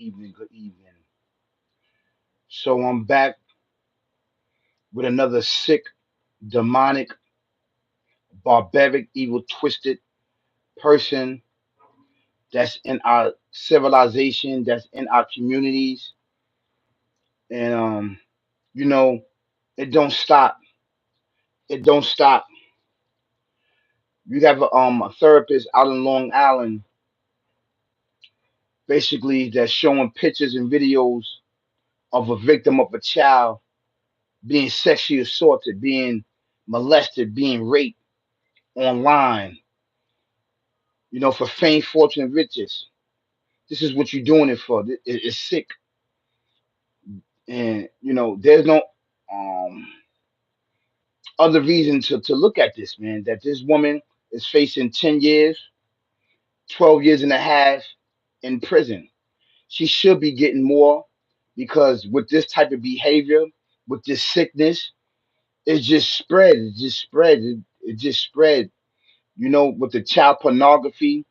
evening, good evening. So I'm back with another sick, demonic, barbaric, evil, twisted person that's in our civilization, that's in our communities, and you know, it don't stop. It don't stop. You have a therapist out in Long Island, basically that's showing pictures and videos of a victim of a child being sexually assaulted, being molested, being raped online, for fame, fortune, and riches. This is what you're doing it for. It's sick, and there's no um other reason to look at this, man. That this woman is facing 10 years, 12 years and a half in prison. She should be getting more because with this type of behavior, with this sickness, it just spread. It just spread. It just spread. With the child pornography,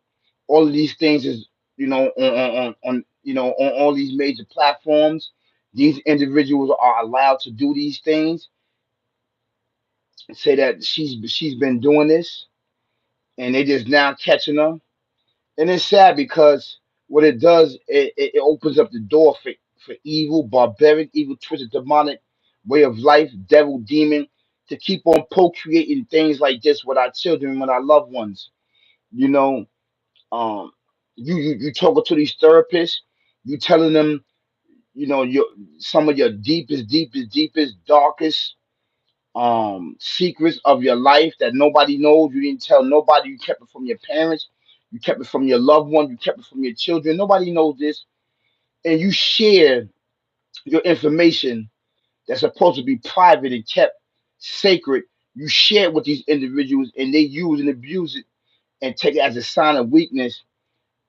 all of these things is on all these major platforms. These individuals are allowed to do these things, say that she's been doing this, and they just now catching her. And it's sad because what it does, it opens up the door for evil, barbaric, evil, twisted, demonic way of life, devil, demon, to keep on procreating things like this with our children, with our loved ones. You know, um, you talking to these therapists, you telling them, your some of your deepest, darkest secrets of your life that nobody knows. You didn't tell nobody. You kept it from your parents. You kept it from your loved one. You kept it from your children. Nobody knows this. And you share your information that's supposed to be private and kept sacred. You share it with these individuals and they use and abuse it and take it as a sign of weakness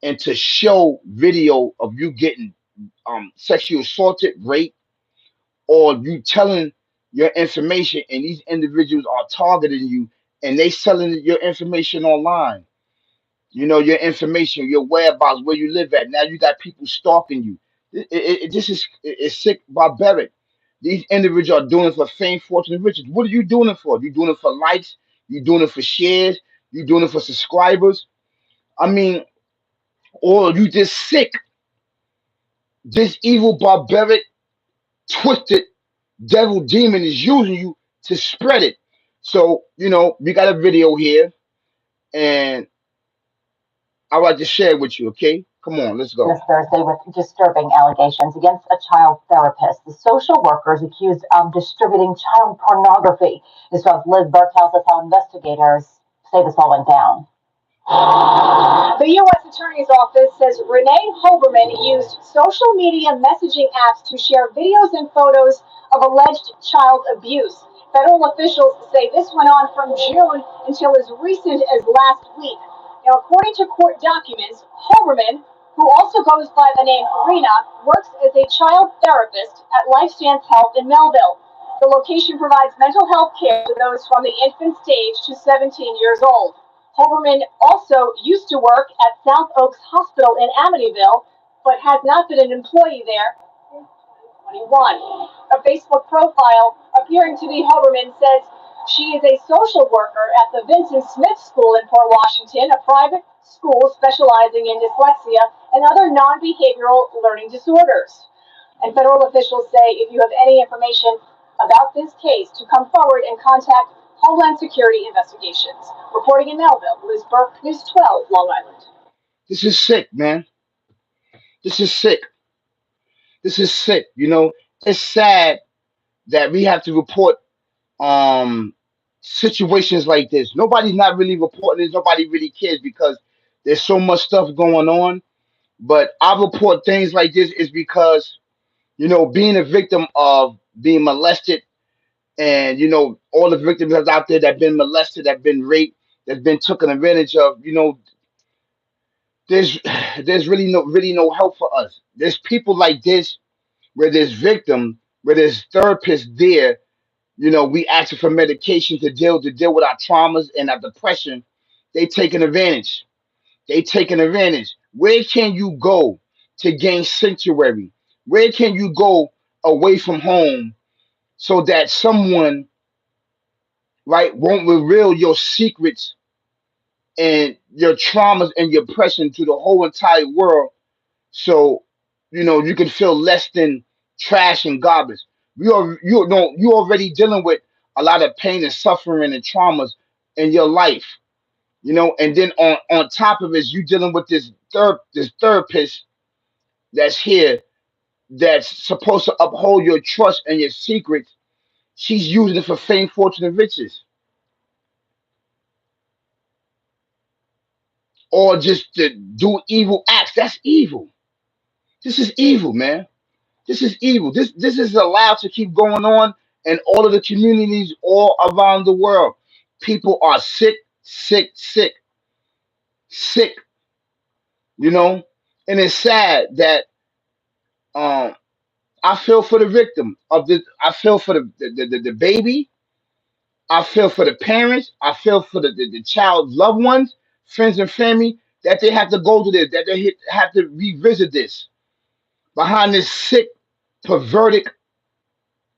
and to show video of you getting sexually assaulted, raped, or you telling your information and these individuals are targeting you and they selling your information online. Your information, your whereabouts, where you live at. Now you got people stalking you. This is it's sick, barbaric. These individuals are doing it for fame, fortune, and riches. What are you doing it for? You doing it for likes? You doing it for shares? You doing it for subscribers? I mean, or you just sick. This evil, barbaric, twisted devil demon is using you to spread it. So, we got a video here and I would like to share it with you, okay? Come on, let's go. This Thursday with disturbing allegations against a child therapist. The social worker is accused of distributing child pornography. This was Liz Burke tells us how investigators say this all went down. The U.S. Attorney's Office says Renee Hoberman used social media messaging apps to share videos and photos of alleged child abuse. Federal officials say this went on from June until as recent as last week. Now, according to court documents, Hoberman, who also goes by the name Rena, works as a child therapist at LifeStance Health in Melville. The location provides mental health care to those from the infant stage to 17 years old. Hoberman also used to work at South Oaks Hospital in Amityville, but has not been an employee there since 2021. A Facebook profile appearing to be Hoberman says she is a social worker at the Vincent Smith School in Port Washington, a private school specializing in dyslexia and other non-behavioral learning disorders. And federal officials say if you have any information about this case, to come forward and contact Homeland Security Investigations. Reporting in Melville, Liz Burke, News 12, Long Island. This is sick, man. This is sick. This is sick. It's sad that we have to report um situations like this. Nobody's not really reporting this. Nobody really cares because there's so much stuff going on. But I report things like this is because, being a victim of being molested and, all the victims that's out there that been molested, that been raped, that's been taken advantage of, there's there's really no help for us. There's people like this where there's victim, where there's therapists there. We asking for medication to deal with our traumas and our depression. They taking advantage. They taking advantage. Where can you go to gain sanctuary? Where can you go away from home so that someone, right, won't reveal your secrets and your traumas and your oppression to the whole entire world? So, you can feel less than trash and garbage. You already dealing with a lot of pain and suffering and traumas in your life, and then on top of it, you dealing with this therapist that's here, that's supposed to uphold your trust and your secrets. She's using it for fame, fortune, and riches, or just to do evil acts. That's evil. This is evil, man. This is evil. This is allowed to keep going on in all of the communities all around the world. People are sick, sick, sick, sick. You know, and it's sad that um I feel for the victim of this. I feel for the baby. I feel for the parents. I feel for the child's loved ones, friends and family, that they have to go to this, that they have to revisit this behind this sick, perverted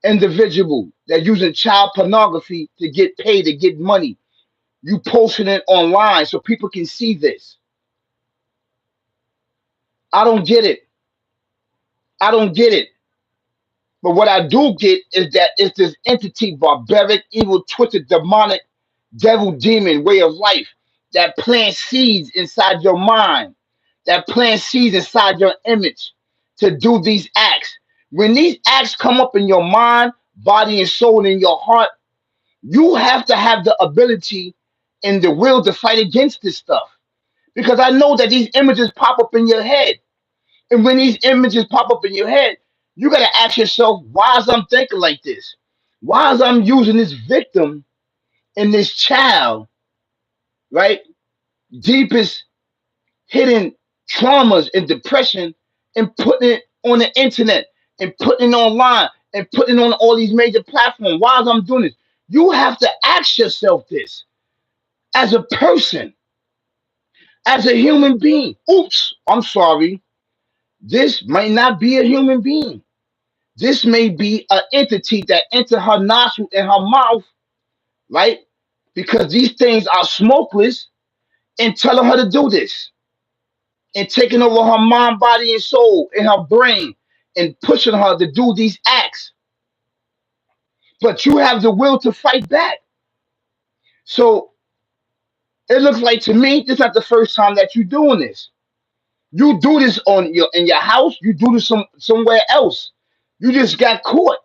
individual that using child pornography to get paid, to get money. You posting it online so people can see this. I don't get it. I don't get it. But what I do get is that it's this entity, barbaric, evil, twisted, demonic, devil, demon way of life that plants seeds inside your mind, that plants seeds inside your image to do these acts. When these acts come up in your mind, body, and soul, and in your heart, you have to have the ability and the will to fight against this stuff. Because I know that these images pop up in your head. And when these images pop up in your head, you got to ask yourself, why is I'm thinking like this? Why is I'm using this victim and this child, right? Deepest hidden traumas and depression, and putting it on the internet and putting it online and putting it on all these major platforms. Why is I'm doing this? You have to ask yourself this as a person, as a human being. Oops, I'm sorry. This might not be a human being. This may be an entity that entered her nostril and her mouth, right? Because these things are smokeless, and telling her to do this and taking over her mind, body, and soul and her brain and pushing her to do these acts. But you have the will to fight back. So it looks like to me, this is not the first time that you're doing this. You do this on your in your house. You do this somewhere else. You just got caught.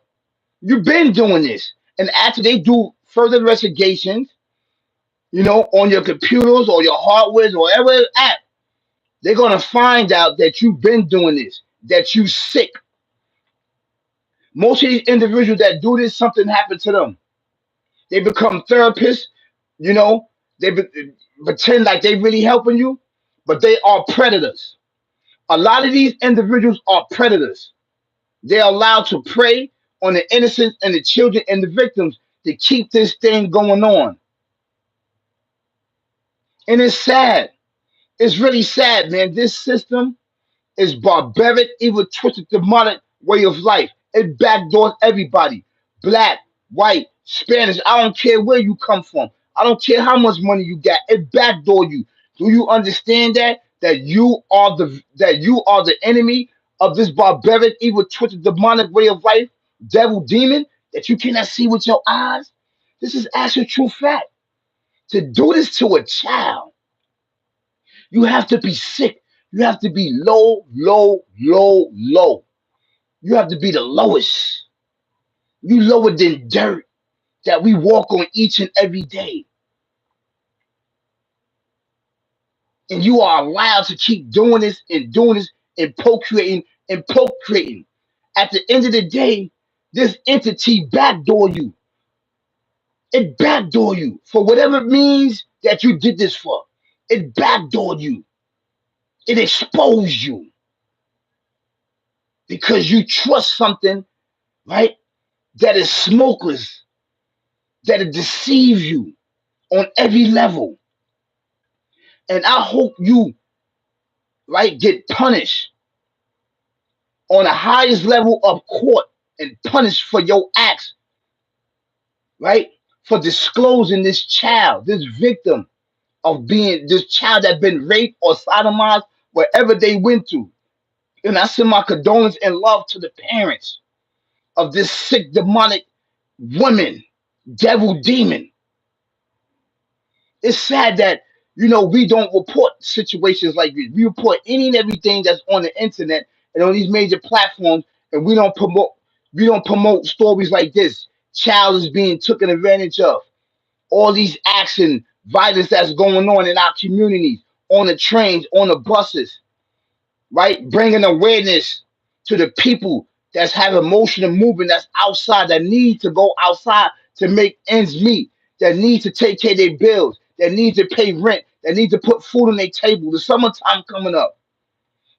You've been doing this, and after they do further investigations, on your computers or your hardware or wherever it's at, they're gonna find out that you've been doing this. That you sick. Most of these individuals that do this, something happened to them. They become therapists. You know, they pretend like they really helping you, but they are predators. A lot of these individuals are predators. They're allowed to prey on the innocents and the children and the victims to keep this thing going on. And it's sad. It's really sad, man. This system is barbaric, evil, twisted, demonic way of life. It backdoors everybody. Black, white, Spanish. I don't care where you come from. I don't care how much money you got. It backdoor you. Do you understand that? That you are the enemy of this barbaric, evil, twisted, demonic way of life, devil, demon that you cannot see with your eyes. This is actual true fact. To do this to a child, you have to be sick. You have to be low, low, low, low. You have to be the lowest. You lower than dirt that we walk on each and every day. And you are allowed to keep doing this and procreating. At the end of the day, this entity backdoor you. It backdoor you for whatever it means that you did this for. It backdoored you. It exposed you because you trust something, right? That is smokeless, that it deceives you on every level. And I hope you, right, get punished on the highest level of court and punished for your acts, right? For disclosing this child, this victim of being this child that been raped or sodomized, wherever they went to. And I send my condolence and love to the parents of this sick demonic woman, devil demon. It's sad that we don't report situations like this. We report any and everything that's on the internet and on these major platforms, and we don't promote stories like this. Child is being taken advantage of. All these acts and violence that's going on in our communities, on the trains, on the buses, right? Bringing awareness to the people that's have emotional movement that's outside, that need to go outside to make ends meet, that need to take care of their bills, that need to pay rent, that need to put food on their table. The summertime coming up.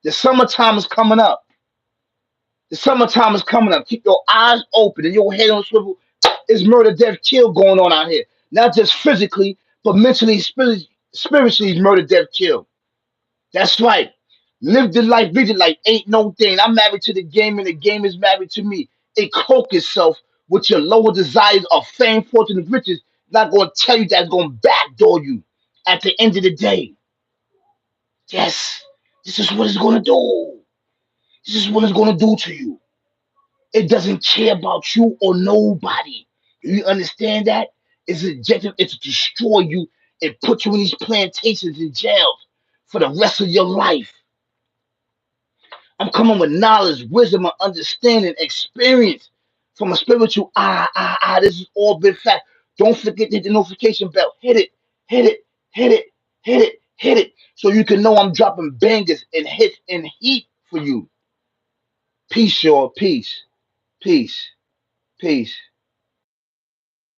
The summertime is coming up. The summertime is coming up. Keep your eyes open and your head on swivel. It's murder, death, kill going on out here. Not just physically, but mentally, spiritually, it's murder, death, kill. That's right. Live the life, be the life. Ain't no thing. I'm married to the game, and the game is married to me. It cloak itself with your lower desires of fame, fortune, and riches. Not going to tell you that's going to backdoor you at the end of the day. Yes, this is what it's going to do. This is what it's going to do to you. It doesn't care about you or nobody. Do you understand that? Its objective is to destroy you and put you in these plantations and jails for the rest of your life. I'm coming with knowledge, wisdom, and understanding, experience from a spiritual eye. This has all been fact. Don't forget to hit the notification bell. Hit it, hit it, hit it, hit it, hit it. So you can know I'm dropping bangers and hits and heat for you. Peace, y'all. Peace. Peace. Peace.